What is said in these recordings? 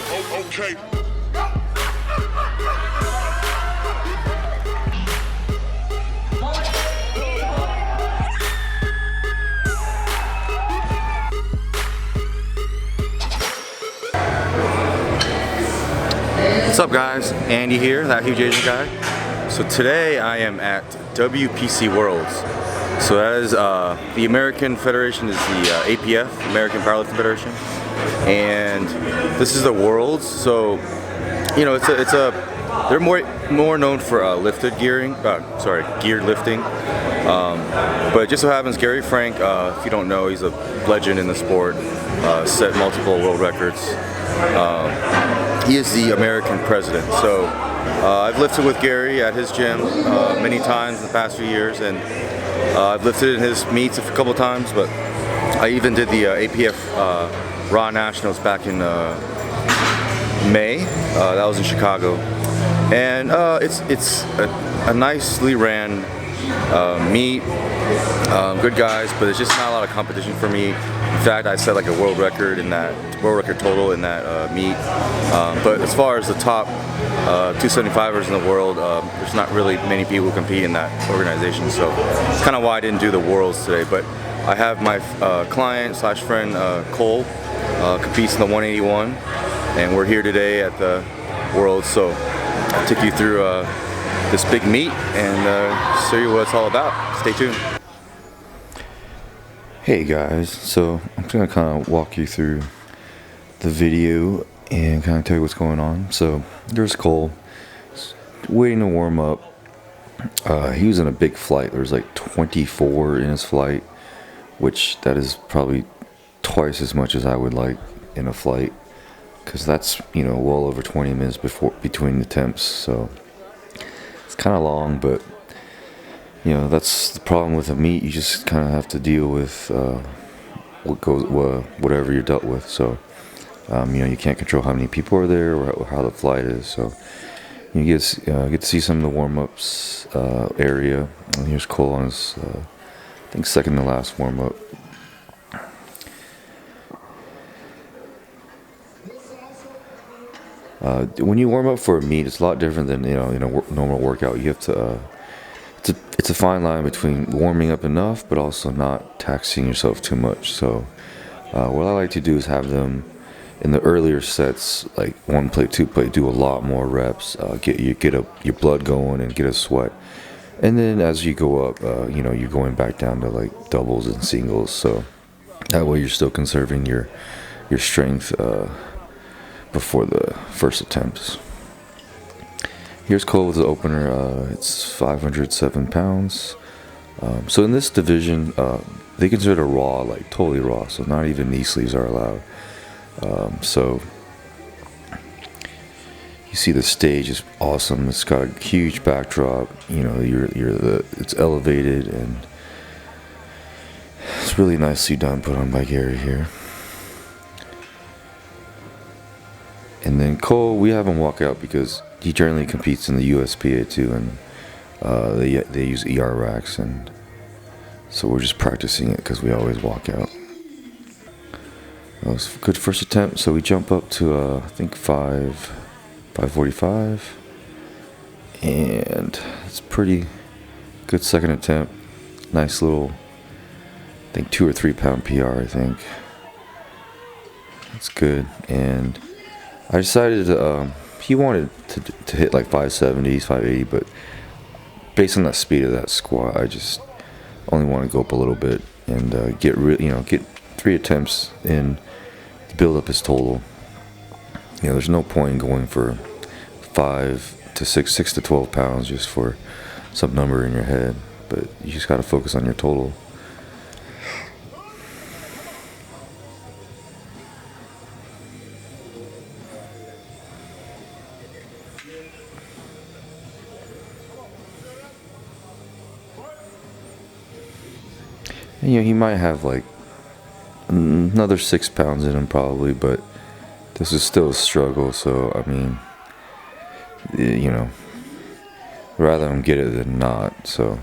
Okay. What's up, guys? Andy here, that huge Asian guy. So today I am at WPC Worlds. So that is the American Federation is the APF, American Powerlifting Federation, and this is the Worlds. So you know they're more known for lifted gearing, geared lifting. But it just so happens Gary Frank, if you don't know, he's a legend in the sport, set multiple world records. He is the American president. So I've lifted with Gary at his gym many times in the past few years, and I've lifted in his meets a couple of times, but I even did the APF Raw Nationals back in May. That was in Chicago, and it's a nicely ran meet. Good guys, but it's just not a lot of competition for me. In fact, I set like a world record total in that meet. But as far as the top 275ers in the world, there's not really many people who compete in that organization. So it's kind of why I didn't do the Worlds today. But I have my client / friend Cole competes in the 181, and we're here today at the Worlds. So I'll take you through this big meet and show you what it's all about. Stay tuned. Hey guys, so I'm gonna kind of walk you through the video and kind of tell you what's going on. So there's Cole waiting to warm up. He was in a big flight. There was like 24 in his flight, which that is probably twice as much as I would like in a flight, because that's, you know, well over 20 minutes between attempts. So it's kind of long, but you know, that's the problem with a meet. You just kind of have to deal with whatever you're dealt with. So you know, you can't control how many people are there or how the flight is. So you get to see some of the warm-ups area. And here's Cole on his I think second to last warm-up. When you warm up for a meet, it's a lot different than normal workout. You have to it's a fine line between warming up enough but also not taxing yourself too much. So what I like to do is have them in the earlier sets, like 1 plate, 2 plate, do a lot more reps, get your blood going and get a sweat. And then as you go up, you know, you're going back down to like doubles and singles. So that way you're still conserving your strength before the first attempts. Here's Cole with the opener. It's 507 pounds. So in this division, they consider raw, like totally raw. So not even knee sleeves are allowed. So you see the stage is awesome. It's got a huge backdrop. You know, it's elevated and it's really nicely done, put on by Gary here. And then Cole, we have him walk out because he generally competes in the USPA too, and they use ER racks, and so we're just practicing it because we always walk out. That was a good first attempt, so we jump up to I think 545, and it's pretty good second attempt. Nice little, I think 2 or 3 pound PR. I think that's good, and I decided he wanted to hit like 570s, 580, but based on the speed of that squat, I just only want to go up a little bit and get 3 attempts in to build up his total. You know, there's no point in going for 5 to 6 to 12 pounds just for some number in your head, but you just got to focus on your total. You know, he might have like another 6 pounds in him probably, but this is still a struggle. So I mean, you know, rather him get it than not. So,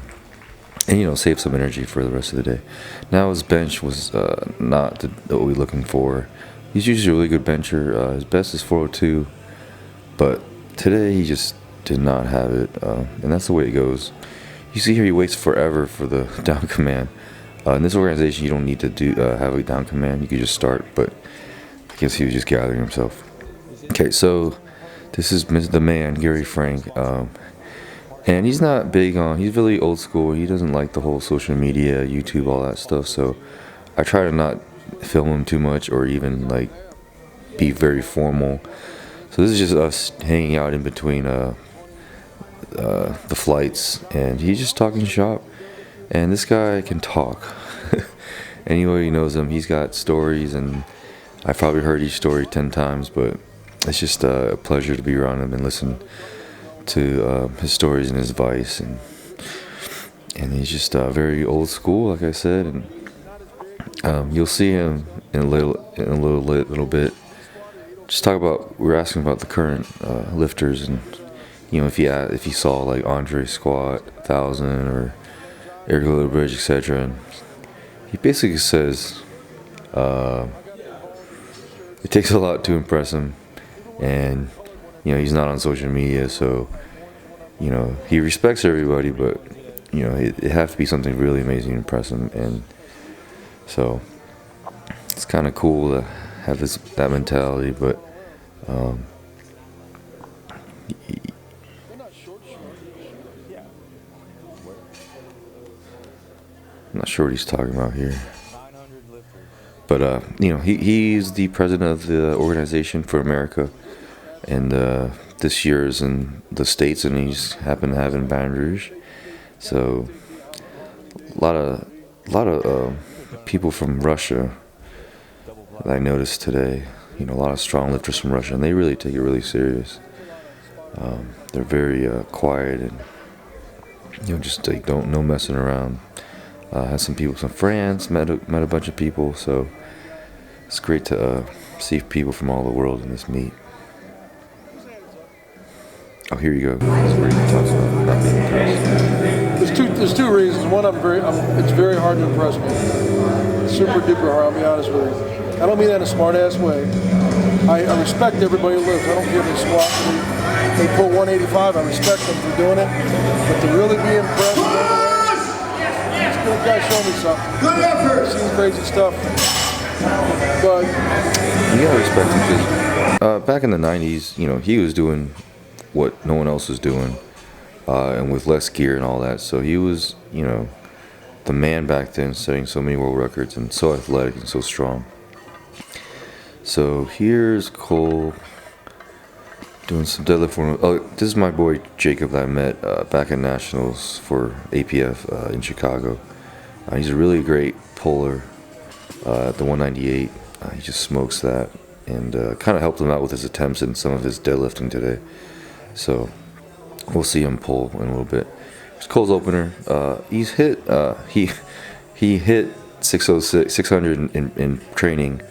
and you know, save some energy for the rest of the day. Now his bench was not what we're looking for. He's usually a really good bencher. His best is 402, but today he just did not have it, and that's the way it goes. You see here he waits forever for the down command. In this organization, you don't need to have a down command. You can just start, but I guess he was just gathering himself. Okay, so this is the man, Gary Frank, and he's not big on. He's really old school. He doesn't like the whole social media, YouTube, all that stuff. So I try to not film him too much or even like be very formal. So this is just us hanging out in between the flights, and he's just talking shop. And this guy can talk. Anybody knows him, he's got stories, and I've probably heard each story 10 times, but it's just a pleasure to be around him and listen to his stories and his advice. And he's just very old school, like I said. And you'll see him in a little bit. Just talk about, we're asking about the current lifters, and if he saw like Andre squat 1,000 or Eric Little Bridge, etc. And he basically says it takes a lot to impress him, and he's not on social media, so he respects everybody, but it has to be something really amazing to impress him. And so it's kind of cool to have that mentality, but I'm not sure what he's talking about here. But he's the president of the organization for America, and this year is in the States, and he's happened to have in Baton Rouge. So a lot of people from Russia that I noticed today. A lot of strong lifters from Russia, and they really take it really serious. They're very quiet, and just like no messing around. Had some people from France, met a bunch of people, so it's great to see people from all the world in this meet. Oh, here you go. That's where he talks about not being impressed. There's two reasons. One, it's very hard to impress me. Super duper hard, I'll be honest with you. I don't mean that in a smart ass way. I respect everybody who lives. I don't care if they squat, they pull 185. I respect them for doing it. But to really be impressed, this guy showed me something. Good effort. Seen crazy stuff. But you gotta respect him, because back in the 90s, he was doing what no one else was doing, and with less gear and all that. So he was, the man back then, setting so many world records, and so athletic and so strong. So here's Cole doing some deadlift for him. Oh, this is my boy Jacob that I met back at Nationals for APF in Chicago. He's a really great puller at the 198. He just smokes that, and kind of helped him out with his attempts and some of his deadlifting today. So we'll see him pull in a little bit. Here's Cole's opener. He's hit. He hit 600 in training.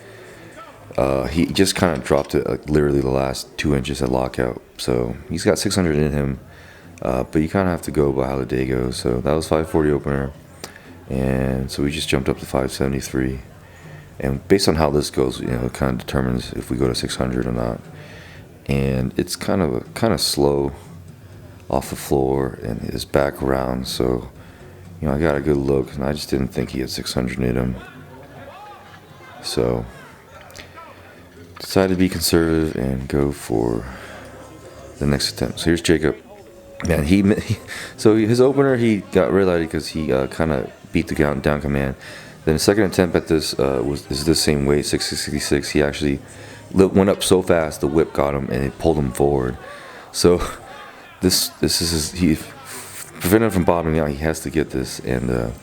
He just kind of dropped it like literally the last 2 inches at lockout. So he's got 600 in him, but you kind of have to go by how the day goes. So that was 540 opener, and so we just jumped up to 573. And based on how this goes, it kind of determines if we go to 600 or not. And it's kind of slow off the floor, and his back around. So I got a good look, and I just didn't think he had 600 in him. So decided to be conservative and go for the next attempt. So here's Jacob. Man, so his opener, he got red lighted because he kind of beat the down command. Then the second attempt at this is the same weight, 666. He actually went up so fast, the whip got him, and it pulled him forward. So this is he prevented him from bottoming out. He has to get this, and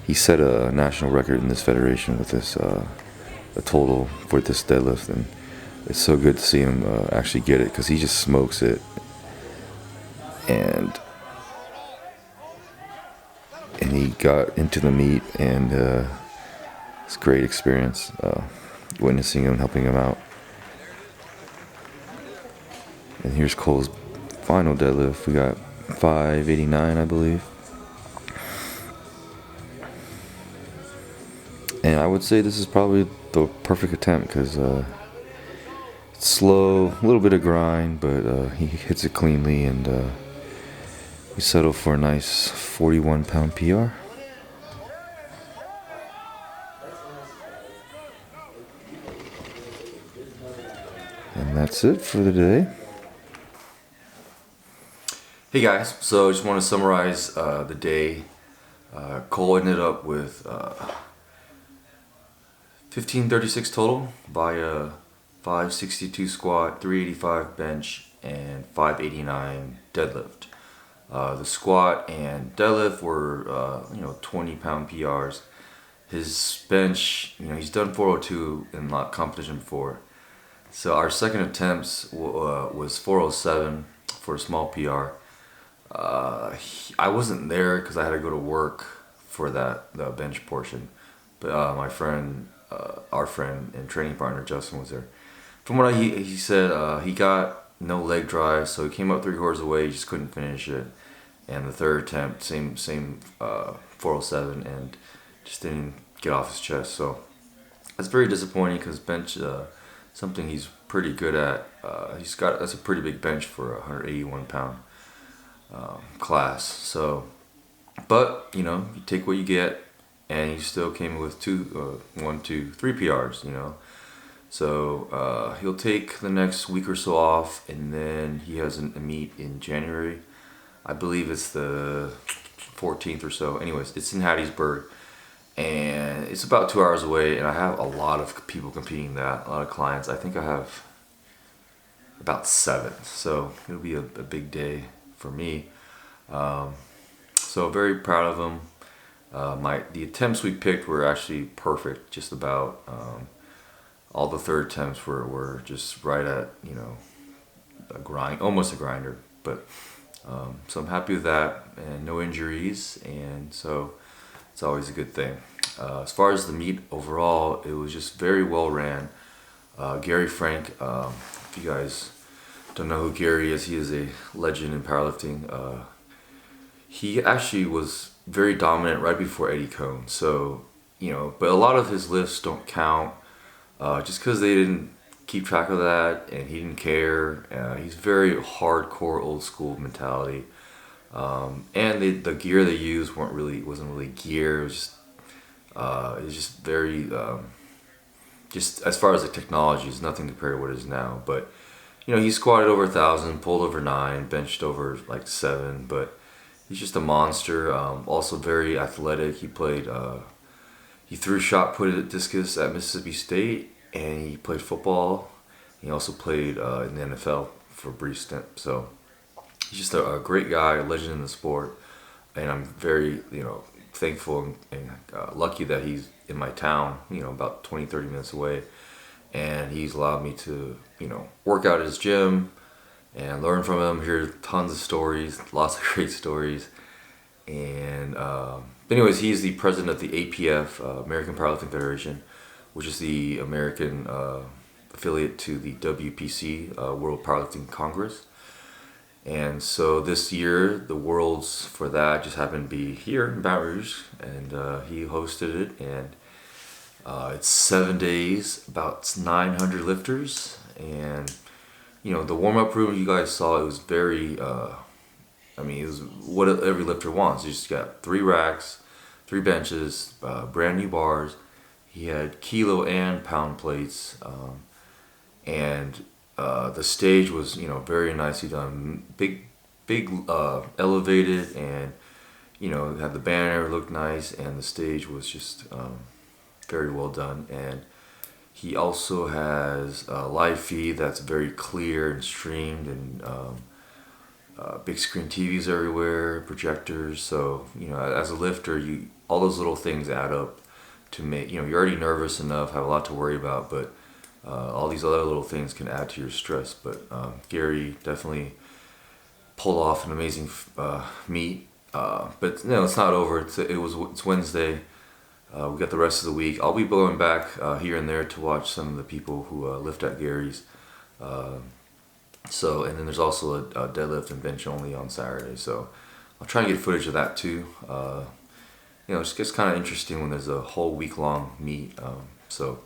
he set a national record in this federation with this a total for this deadlift, and it's so good to see him actually get it, because he just smokes it. And he got into the meet, and it's a great experience witnessing him, helping him out. And here's Cole's final deadlift. We got 589, I believe. And I would say this is probably the perfect attempt because it's slow, a little bit of grind, but he hits it cleanly, and we settle for a nice 41-pound PR. And that's it for the day. Hey guys, so I just want to summarize the day. Cole ended up with 1536 total via 562 squat, 385 bench, and 589 deadlift. The squat and deadlift were 20-pound PRs. His bench, he's done 402 in competition before. So our second attempts was 407 for a small PR. I wasn't there because I had to go to work for the bench portion, but my friend, our friend and training partner Justin was there. From what he said, he got no leg drive, so he came up 3 quarters away. He just couldn't finish it, and the third attempt, same 407, and just didn't get off his chest. So that's very disappointing because bench something he's pretty good at. That's a pretty big bench for a 181-pound class. So, but you take what you get, and he still came with 3 PRs. So he'll take the next week or so off, and then he has a meet in January. I believe it's the 14th or so. Anyways, it's in Hattiesburg, and it's about 2 hours away, and I have a lot of people competing that, a lot of clients. I think I have about 7, so it'll be a big day for me. So very proud of him. The attempts we picked were actually perfect, just about. All the third attempts were just right at a grind, almost a grinder. But so I'm happy with that, and no injuries, and so it's always a good thing. As far as the meet overall, it was just very well ran. Gary Frank, if you guys don't know who Gary is, he is a legend in powerlifting. He actually was very dominant right before Eddie Cohn. So, but a lot of his lifts don't count just because they didn't keep track of that, and he didn't care. He's very hardcore, old school mentality. And the gear they used wasn't really gear. It was just very, just as far as the technology, it's nothing compared to what it is now. But he squatted over 1,000, pulled over 9, benched over like 7, but he's just a monster. Also very athletic. He played, he threw shot put at discus at Mississippi State, and he played football. He also played in the NFL for a brief stint. So he's just a great guy, a legend in the sport, and I'm very thankful and lucky that he's in my town, about 20-30 minutes away, and he's allowed me to work out at his gym and learn from him, hear tons of stories, lots of great stories. And but anyways, he's the president of the APF, American Powerlifting Federation, which is the American affiliate to the WPC World Powerlifting Congress. And so this year, the Worlds for that just happened to be here in Baton Rouge, and he hosted it, and it's 7 days, about 900 lifters, and the warm-up room you guys saw, it was very, it was what every lifter wants. You just got 3 racks, 3 benches, brand new bars. He had kilo and pound plates, and the stage was very nicely done, big elevated, and had the banner, looked nice, and the stage was just very well done. And he also has a live feed that's very clear and streamed, and big screen TVs everywhere, projectors. So as a lifter, all those little things add up to make you're already nervous enough, have a lot to worry about, but all these other little things can add to your stress. But Gary definitely pulled off an amazing meet. But it's not over. It's Wednesday. We got the rest of the week. I'll be going back here and there to watch some of the people who lift at Gary's. And then there's also a deadlift and bench only on Saturday. So I'll try and get footage of that too. It just gets kind of interesting when there's a whole week-long meet. So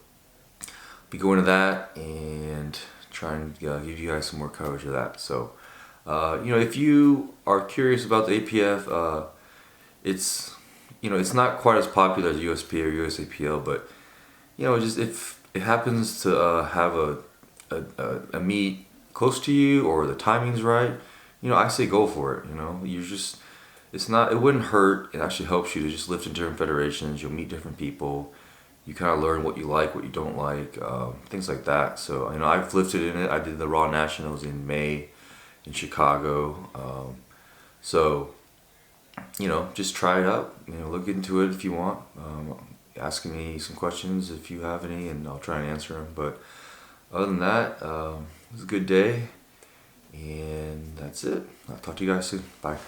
be going to that and try and give you guys some more coverage of that. So if you are curious about the APF, it's not quite as popular as USP or USAPL, but just if it happens to have a meet close to you or the timing's right, I say go for it. It wouldn't hurt. It actually helps you to just lift in different federations. You'll meet different people. You kind of learn what you like, what you don't like, things like that. So I've lifted in it. I did the Raw Nationals in May in Chicago. So just try it out. Look into it if you want. Ask me some questions if you have any, and I'll try and answer them. But other than that, it was a good day, and that's it. I'll talk to you guys soon. Bye.